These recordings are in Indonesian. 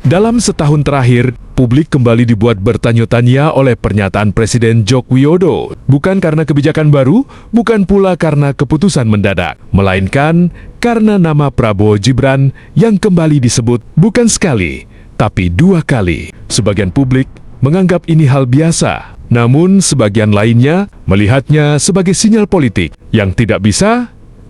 Dalam setahun terakhir, publik kembali dibuat bertanya-tanya oleh pernyataan Presiden Joko Widodo. Bukan karena kebijakan baru, bukan pula karena keputusan mendadak, melainkan karena nama Prabowo Gibran yang kembali disebut bukan sekali, tapi 2 kali. Sebagian publik menganggap ini hal biasa, namun sebagian lainnya melihatnya sebagai sinyal politik yang tidak bisa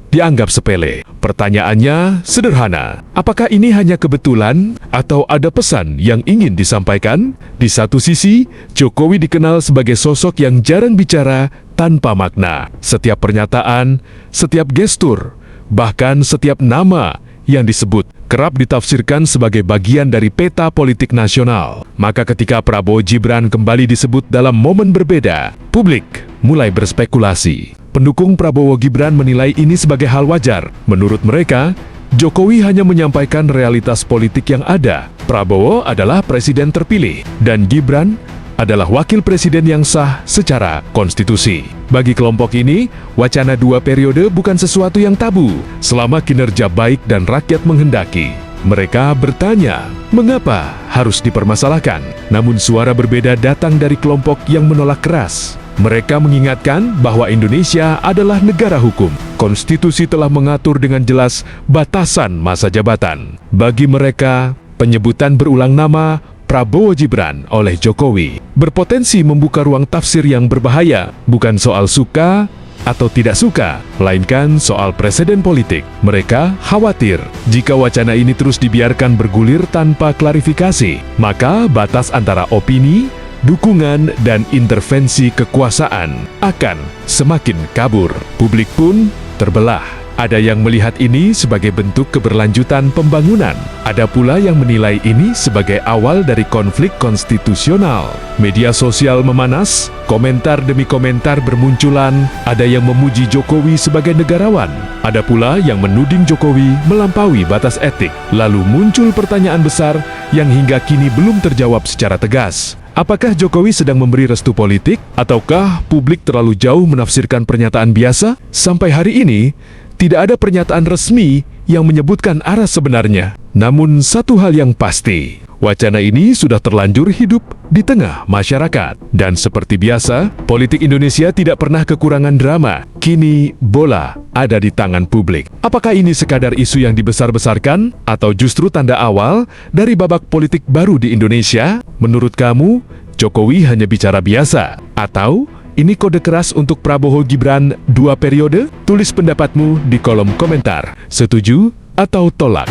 dianggap sepele. Pertanyaannya sederhana, apakah ini hanya kebetulan atau ada pesan yang ingin disampaikan? Di satu sisi, Jokowi dikenal sebagai sosok yang jarang bicara tanpa makna. Setiap pernyataan, setiap gestur, bahkan setiap nama yang disebut kerap ditafsirkan sebagai bagian dari peta politik nasional. Maka ketika Prabowo Gibran kembali disebut dalam momen berbeda, publik mulai berspekulasi. Pendukung Prabowo Gibran menilai ini sebagai hal wajar. Menurut mereka, Jokowi hanya menyampaikan realitas politik yang ada. Prabowo adalah presiden terpilih, dan Gibran adalah wakil presiden yang sah secara konstitusi. Bagi kelompok ini, wacana 2 periode bukan sesuatu yang tabu, selama kinerja baik dan rakyat menghendaki. Mereka bertanya, mengapa harus dipermasalahkan? Namun suara berbeda datang dari kelompok yang menolak keras. Mereka mengingatkan bahwa Indonesia adalah negara hukum. Konstitusi telah mengatur dengan jelas batasan masa jabatan. Bagi mereka, penyebutan berulang nama Prabowo Gibran oleh Jokowi berpotensi membuka ruang tafsir yang berbahaya, bukan soal suka atau tidak suka, melainkan soal presiden politik. Mereka khawatir jika wacana ini terus dibiarkan bergulir tanpa klarifikasi, maka batas antara opini, dukungan, dan intervensi kekuasaan akan semakin kabur. Publik pun terbelah. Ada yang melihat ini sebagai bentuk keberlanjutan pembangunan. Ada pula yang menilai ini sebagai awal dari konflik konstitusional. Media sosial memanas, komentar demi komentar bermunculan. Ada yang memuji Jokowi sebagai negarawan. Ada pula yang menuding Jokowi melampaui batas etik. Lalu muncul pertanyaan besar yang hingga kini belum terjawab secara tegas. Apakah Jokowi sedang memberi restu politik? Ataukah publik terlalu jauh menafsirkan pernyataan biasa? Sampai hari ini, tidak ada pernyataan resmi yang menyebutkan arah sebenarnya. Namun satu hal yang pasti, wacana ini sudah terlanjur hidup di tengah masyarakat. Dan seperti biasa, politik Indonesia tidak pernah kekurangan drama. Kini bola ada di tangan publik. Apakah ini sekadar isu yang dibesar-besarkan? Atau justru tanda awal dari babak politik baru di Indonesia? Menurut kamu, Jokowi hanya bicara biasa? Atau ini kode keras untuk Prabowo Gibran 2 periode? Tulis pendapatmu di kolom komentar. Setuju atau tolak?